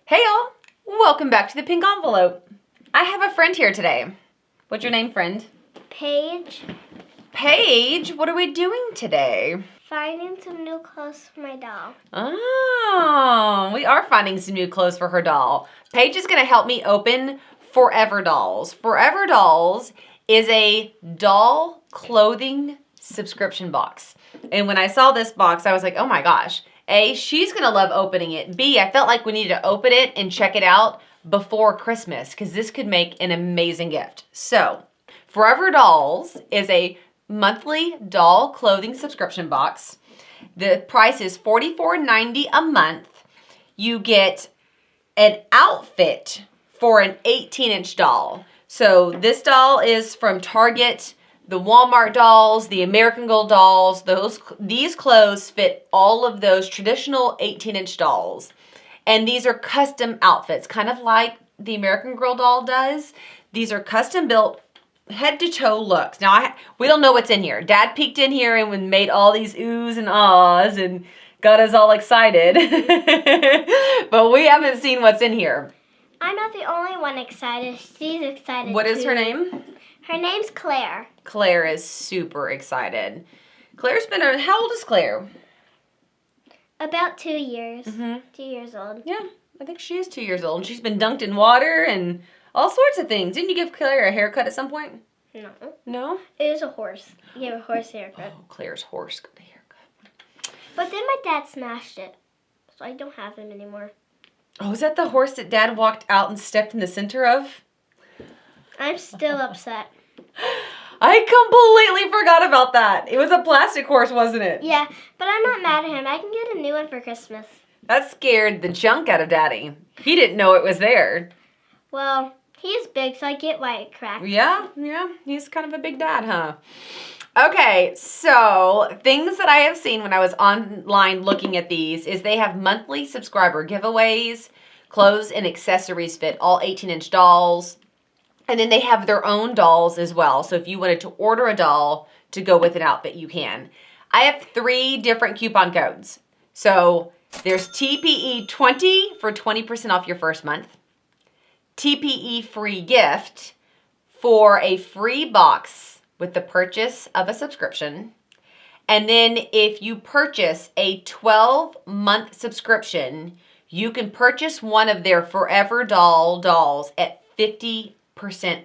Hey y'all, welcome back to the Pink Envelope. I have a friend here today. What's your name, friend? Paige. Paige, what are we doing today? Finding some new clothes for my doll. Oh, we are finding some new clothes for her doll. Paige is going to help me open Forever Dolls. Forever Dolls is a doll clothing subscription box. And when I saw this box, I was like, oh my gosh. A, she's going to love opening it. B, I felt like we needed to open it and check it out before Christmas because this could make an amazing gift. So, Forever Dolls is a monthly doll clothing subscription box. The price is $44.90 a month. You get an outfit for an 18-inch doll. So this doll is from Target, the Walmart dolls, the American Girl dolls. These clothes fit all of those traditional 18-inch dolls. And these are custom outfits, kind of like the American Girl doll does. These are custom built head to toe looks. Now, we don't know what's in here. Dad peeked in here and made all these oohs and ahs and got us all excited. But we haven't seen what's in here. I'm not the only one excited. She's excited What is too. her name? Her name's Claire. Claire is super excited. Claire's been how old is Claire? About 2 years. Mm-hmm. 2 years old. Yeah, I think she is 2 years old. She's been dunked in water and all sorts of things. Didn't you give Claire a haircut at some point? No. No? It was a horse. You gave a horse haircut. Oh, Claire's horse got a haircut. But then my dad smashed it. So I don't have him anymore. Oh, is that the horse that Dad walked out and stepped in the center of? I'm still upset. I completely forgot about that. It was a plastic horse, wasn't it? Yeah, but I'm not mad at him. I can get a new one for Christmas. That scared the junk out of Daddy. He didn't know it was there. Well, he is big, so I get why it cracked. Yeah. He's kind of a big dad, huh? Okay, so things that I have seen when I was online looking at these is they have monthly subscriber giveaways, clothes and accessories fit all 18-inch dolls, and then they have their own dolls as well. So if you wanted to order a doll to go with an outfit, you can. I have 3 different coupon codes. So there's TPE20 for 20% off your first month, TPEFREEGIFT for a free box with the purchase of a subscription. And then if you purchase a 12-month subscription, you can purchase one of their Forever dolls at 50%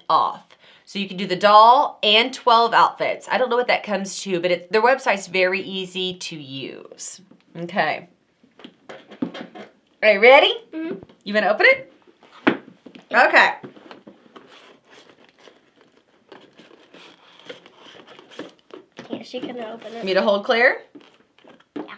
off. So you can do the doll and 12 outfits. I don't know what that comes to, but their website's very easy to use. Okay. Are you ready? Mm-hmm. You want to open it? Okay. Yeah, she couldn't open it. Me to hold Claire? Yeah.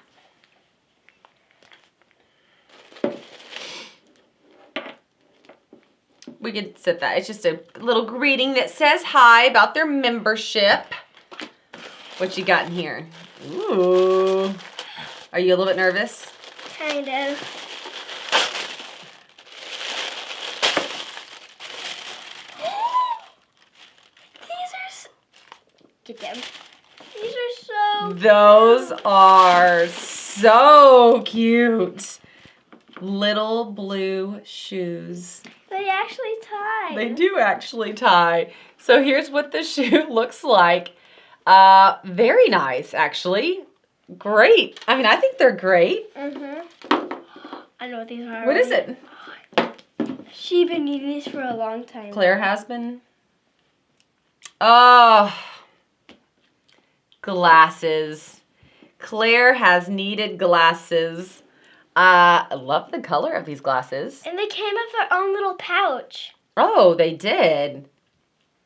We could set that. It's just a little greeting that says hi about their membership. What you got in here? Ooh. Are you a little bit nervous? Kind of. Get them. These are so Those are so cute. Little blue shoes. They actually tie. They do actually tie. So here's what the shoe looks like. Very nice, actually. Great. I mean, I think they're great. Mm-hmm. I know what these are. What is it? She's been needing these for a long time. Claire has been. Oh. Glasses. Claire has needed glasses. I love the color of these glasses. And they came with their own little pouch. Oh, they did.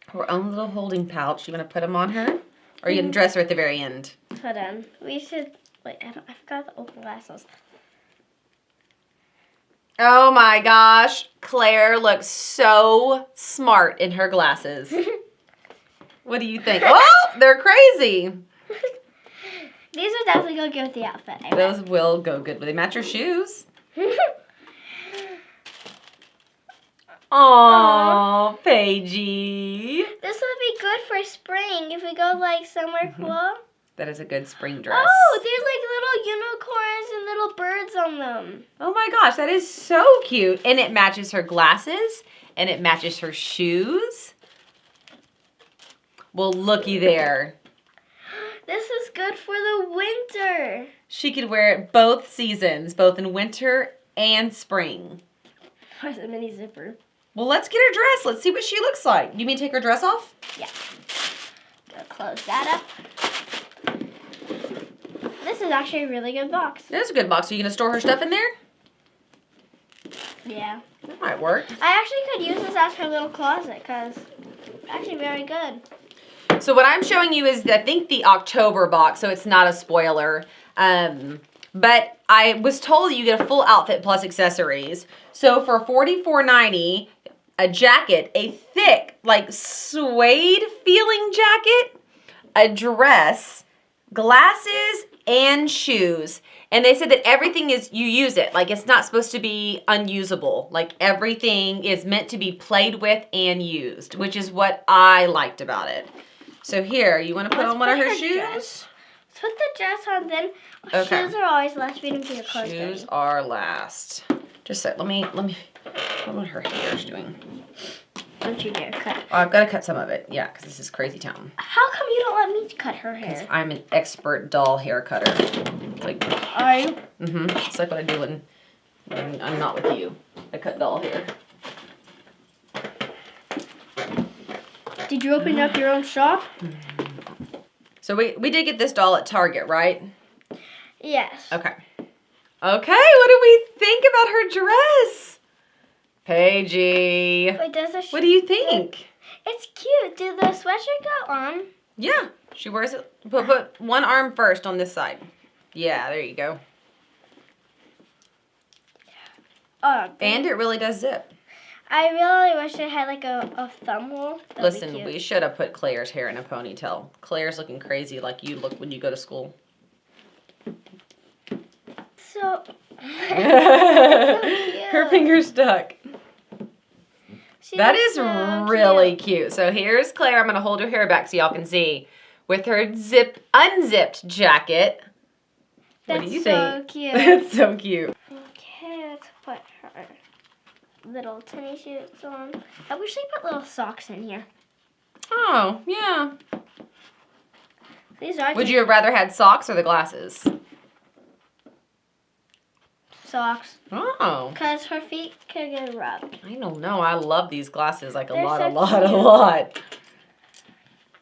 Her own little holding pouch. You want to put them on her? Or are you going to dress her at the very end? Hold on. We should... Wait, I forgot the open glasses. Oh my gosh. Claire looks so smart in her glasses. What do you think? Oh, they're crazy. These are definitely going to go with the outfit. Those will go good. They match your shoes. Aww, Paigey. This would be good for spring if we go like somewhere cool. That is a good spring dress. Oh, there's like little unicorns and little birds on them. Oh my gosh, that is so cute. And it matches her glasses and it matches her shoes. Well, looky there. This is good for the winter. She could wear it both seasons, both in winter and spring. Where's the mini zipper? Well, let's get her dressed. Let's see what she looks like. You mean take her dress off? Yeah. Gonna close that up. This is actually a really good box. That's a good box. Are you going to store her stuff in there? Yeah. That might work. I actually could use this as her little closet because it's actually very good. So what I'm showing you is, I think, the October box, so it's not a spoiler. But I was told you get a full outfit plus accessories. So for $44.90, a jacket, a thick, like suede feeling jacket, a dress, glasses, and shoes. And they said that everything is, you use it. Like, it's not supposed to be unusable. Like, everything is meant to be played with and used, which is what I liked about it. So here, you want to put on one of her shoes? Let's put the dress on, then Okay. shoes are always last. We don't get your clothes Shoes dirty. are last. Just a sec. Let me, what her hair's doing. Don't you dare cut. Oh, I've got to cut some of it. Yeah, because this is crazy town. How come you don't let me cut her Because hair? I'm an expert doll hair cutter. It's like, Are you? it's like what I do when I'm not with you. I cut doll hair. Did you open up your own shop? So we did get this doll at Target, right? Yes. Okay. Okay, what do we think about her dress? Paigey. Wait, does the What do you think? It's cute. Did the sweatshirt go on? Yeah, she wears it. Put one arm first on this side. Yeah, there you go. Oh, And it really does zip. I really wish it had like a thumb hole. That'd be Listen, cute. we should have put Claire's hair in a ponytail. Claire's looking crazy like you look when you go to school. So, Her finger's stuck. she That looks is so really cute. cute. So here's Claire. I'm going to hold her hair back so y'all can see. With her unzipped jacket. What do you That's think? so cute. That's so cute. Okay, let's put her little tennis shoes on. I wish they put little socks in here. Oh, yeah. These are Would you have rather had socks or the glasses? socks. Oh. Because her feet could get rubbed. I don't know. I love these glasses like a They're lot, so a lot, a cute. lot.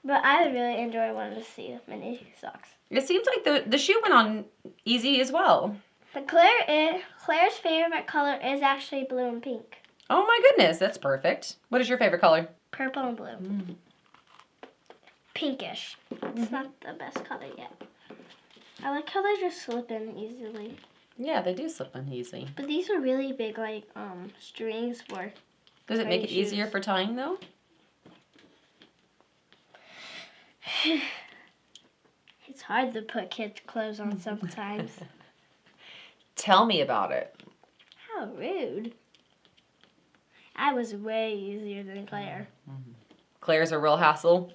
But I would really enjoy wanting to see mini socks. It seems like the shoe went on easy as well. But Claire's favorite color is actually blue and pink. Oh my goodness, that's perfect. What is your favorite color? Purple and blue. Pinkish. It's not the best color yet. I like how they just slip in easily. Yeah, they do slip on easy. But these are really big, like, strings for... Does it make it Pretty easier shoes. for tying though? It's hard to put kids' clothes on sometimes. Tell me about it. How rude. I was way easier than Claire. Claire's a real hassle.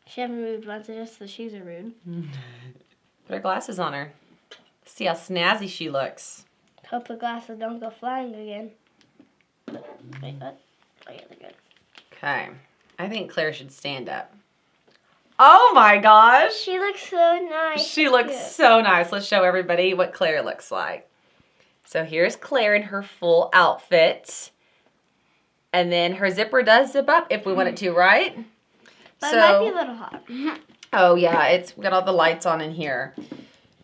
She hasn't moved once, it's just the shoes are rude. Put her glasses on her. See how snazzy she looks. Hope the glasses don't go flying again. Wait, what? Oh yeah, they're good. Okay. I think Claire should stand up. Oh my gosh. She looks so nice. She looks Cute. so nice. Let's show everybody what Claire looks like. So here's Claire in her full outfit. And then her zipper does zip up if we want it to, right? But it might be a little hot. Oh yeah, we got all the lights on in here.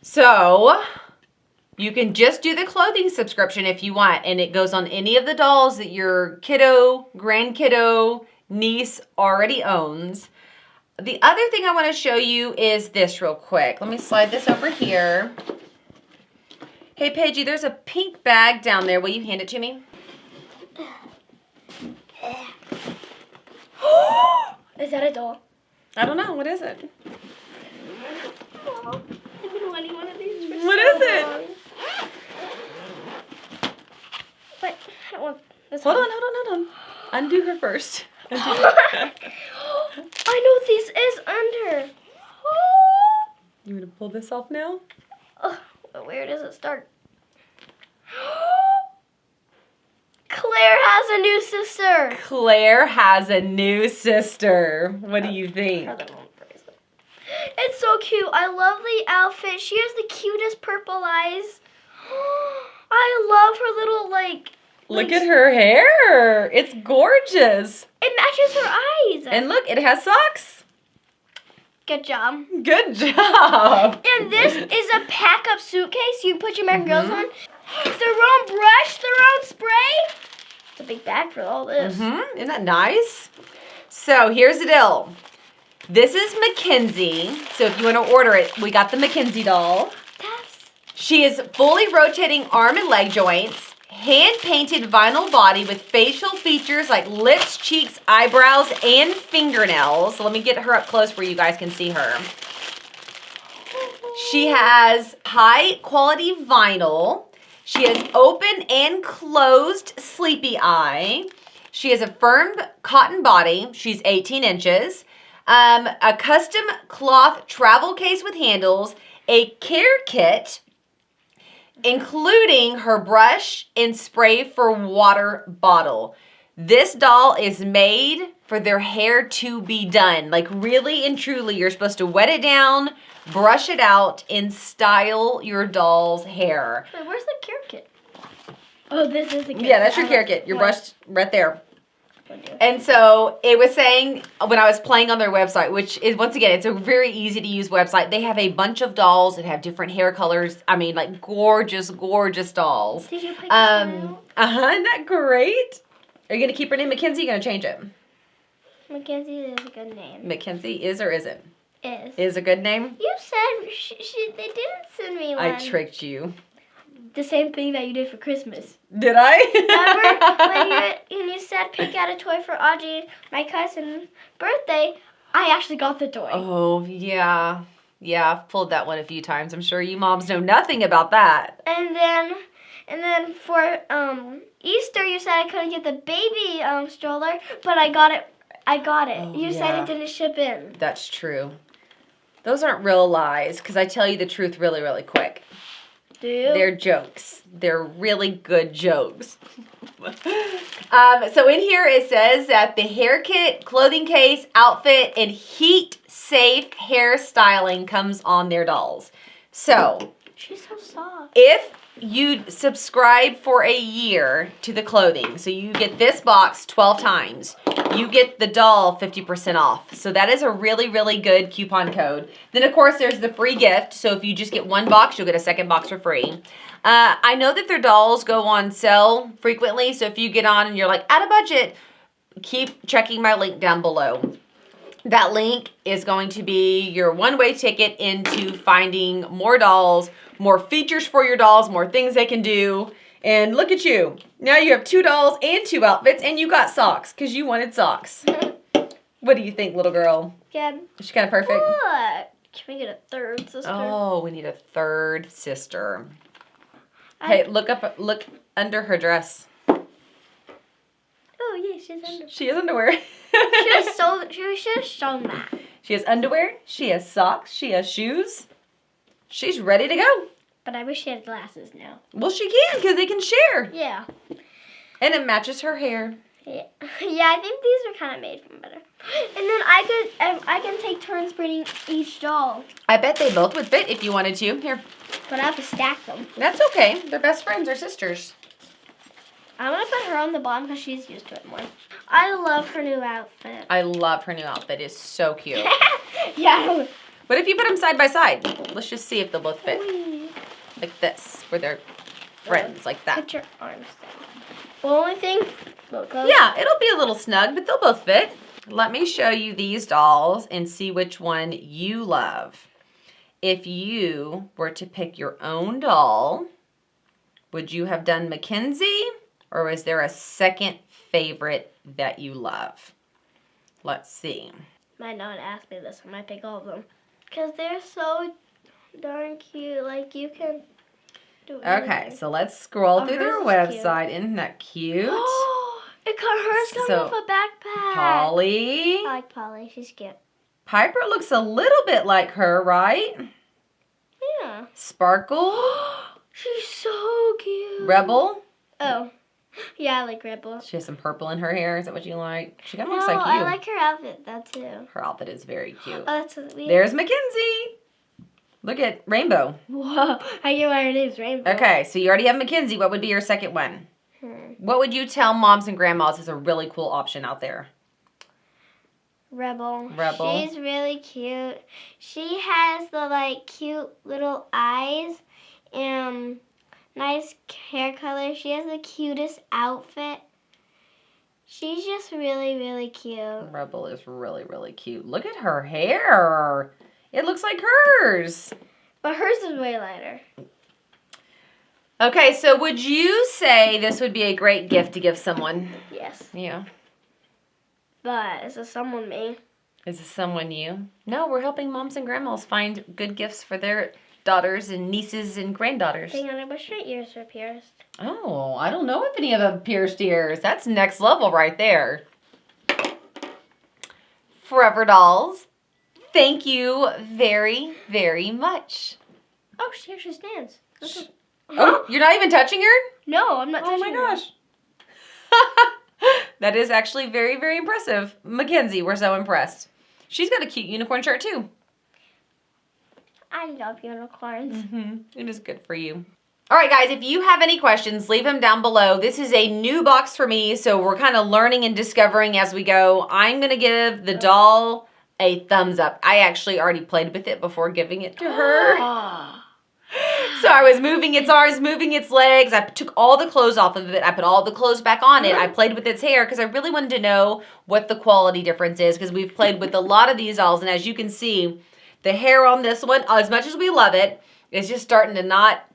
So you can just do the clothing subscription if you want, and it goes on any of the dolls that your kiddo, grandkiddo, niece already owns. The other thing I want to show you is this real quick. Let me slide this over here. Hey Paigey, there's a pink bag down there. Will you hand it to me? Is that a doll? I don't know. What is it? Oh, I've been wanting one of these for What so is it? long. Wait, I don't want this Hold one. on. Undo her first. Undo her. I know what this is under. You want to pull this off now? Oh, where does it start? Claire has a new sister. Claire has a new sister. What do you think? It's so cute. I love the outfit. She has the cutest purple eyes. I love her little, Look at her hair. It's gorgeous. It matches her eyes. And look, it has socks. Good job. Good job. And this is a pack-up suitcase you put your American Girls on. Their own brush, their own spray. It's a big bag for all this. Isn't that nice? So here's the deal. This is Mackenzie. So if you want to order it, we got the McKenzie doll. She is fully rotating arm and leg joints, hand-painted vinyl body with facial features like lips, cheeks, eyebrows, and fingernails. So let me get her up close where you guys can see her. She has high-quality vinyl. She has open and closed sleepy eye. She has a firm cotton body. She's 18 inches. A custom cloth travel case with handles, a care kit, including her brush and spray for water bottle. This doll is made for their hair to be done. Like really and truly, you're supposed to wet it down, brush it out, and style your doll's hair. Wait, where's the care kit? Oh, this is the care kit. Yeah, that's your care kit. Your brush right there. And so it was saying when I was playing on their website, which is, once again, it's a very easy to use website. They have a bunch of dolls that have different hair colors. I mean, like gorgeous, gorgeous dolls. Did you pick this one out? Isn't that great? Are you going to keep her name Mackenzie? Or are you going to change it? Mackenzie is a good name. Mackenzie is or isn't? Is. Is a good name? You said they didn't send me one. I tricked you. The same thing that you did for Christmas. Did I? Remember when you said pick out a toy for Audrey, my cousin's birthday? I actually got the toy. Oh, yeah. Yeah, I've pulled that one a few times. I'm sure you moms know nothing about that. And then for Easter, you said I couldn't get the baby stroller, but I got it. Oh, you said it didn't ship in. That's true. Those aren't real lies, because I tell you the truth really, really quick. Do you? They're jokes. They're really good jokes. So in here it says that the hair kit, clothing case, outfit, and heat-safe hairstyling comes on their dolls. So She's so soft. if you subscribe for a year to the clothing, so you get this box 12 times, you get the doll 50% off. So that is a really, really good coupon code. Then, of course, there's the free gift. So if you just get one box, you'll get a second box for free. I know that their dolls go on sale frequently. So if you get on and you're like, out of budget, keep checking my link down below. That link is going to be your one-way ticket into finding more dolls, more features for your dolls, more things they can do. And look at you. Now you have 2 dolls and 2 outfits, and you got socks because you wanted socks. What do you think, little girl? Good. Is she kind of perfect? Look. Can we get a third sister? Oh, we need a third sister. Hey, look under her dress. Oh, yeah, she's under. She has underwear. She should have shown that. She has underwear. She has socks. She has shoes. She's ready to go. But I wish she had glasses now. Well, she can because they can share. Yeah. And it matches her hair. Yeah, I think these are kind of made from better. And then I can take turns bringing each doll. I bet they both would fit if you wanted to. Here. But I have to stack them. That's okay. They're best friends or sisters. I'm going to put her on the bottom because she's used to it more. I love her new outfit. I love her new outfit. It's so cute. Yeah. What if you put them side by side? Let's just see if they'll both fit. Like this, where they're friends, like that. Put your arms down. The only thing... Yeah, it'll be a little snug, but they'll both fit. Let me show you these dolls and see which one you love. If you were to pick your own doll, would you have done Mackenzie, or was there a second favorite that you love? Let's see. Might not ask me this. I might pick all of them. Because they're so darn cute. Like, you can do anything. Okay, so let's scroll through their website. Cute. Isn't that cute? It got hers coming off a backpack. Polly. I like Polly. She's cute. Piper looks a little bit like her, right? Yeah. Sparkle. She's so cute. Rebel. Oh. Yeah, I like Rebel. She has some purple in her hair. Is that what you like? She kind of No, looks like you. I like her outfit though too. Her outfit is very cute. Oh, that's so sweet. There's Mackenzie. Look at Rainbow. Whoa, I get why her name's Rainbow. Okay, so you already have Mackenzie. What would be your second one? What would you tell moms and grandmas is a really cool option out there? Rebel. Rebel. She's really cute. She has the like cute little eyes and nice hair color. She has the cutest outfit. She's just really, really cute. Rebel is really, really cute. Look at her hair. It looks like hers. But hers is way lighter. Okay, so would you say this would be a great gift to give someone? Yes. Yeah. But is this someone me? Is this someone you? No, we're helping moms and grandmas find good gifts for their daughters and nieces and granddaughters. Hang on, I wish my ears were pierced. Oh, I don't know if any of them pierced ears. That's next level right there. Forever Dolls, thank you very, very much. Oh, here she stands. Oh, you're not even touching her? No, I'm not touching Oh my her. gosh. That is actually very, very impressive. Mackenzie, we're so impressed. She's got a cute unicorn shirt too. I love unicorns. It is good for you. All right, guys, if you have any questions, leave them down below. This is a new box for me, so we're kind of learning and discovering as we go. I'm going to give the doll a thumbs up. I actually already played with it before giving it to her. So I was moving its arms, moving its legs. I took all the clothes off of it. I put all the clothes back on it. I played with its hair because I really wanted to know what the quality difference is because we've played with a lot of these dolls. And as you can see, the hair on this one, as much as we love it, is just starting to not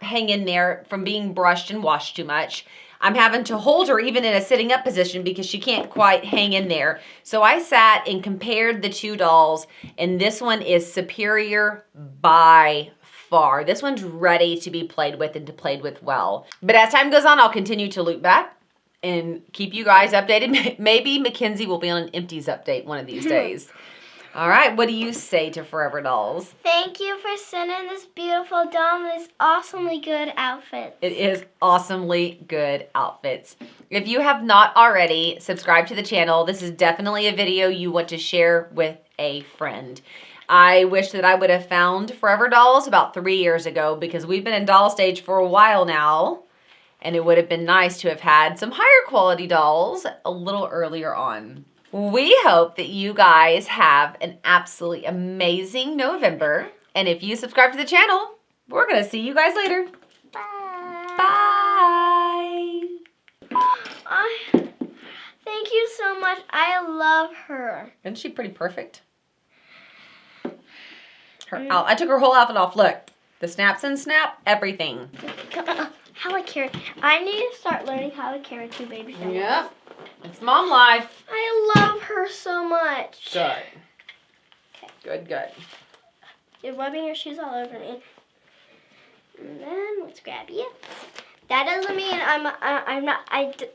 hang in there from being brushed and washed too much. I'm having to hold her even in a sitting up position because she can't quite hang in there. So I sat and compared the two dolls, and this one is superior by far. This one's ready to be played with and to played with well. But as time goes on, I'll continue to loop back and keep you guys updated. Maybe Mackenzie will be on an empties update one of these days. All right, what do you say to Forever Dolls? Thank you for sending this beautiful doll with this awesomely good outfit. It is awesomely good outfits. If you have not already, subscribe to the channel. This is definitely a video you want to share with a friend. I wish that I would have found Forever Dolls about 3 years ago because we've been in doll stage for a while now. And it would have been nice to have had some higher quality dolls a little earlier on. We hope that you guys have an absolutely amazing November. And if you subscribe to the channel, we're going to see you guys later. Bye. Bye. Thank you so much. I love her. Isn't she pretty perfect? I took her whole outfit off. Look, the snaps and snap, everything. How I carry. I need to start learning how to carry two baby dolls. Yep. It's mom life. I love her so much. Good. Good, good. You're rubbing your shoes all over me. And then let's grab you. That doesn't mean I'm not.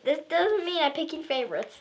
This doesn't mean I'm picking favorites.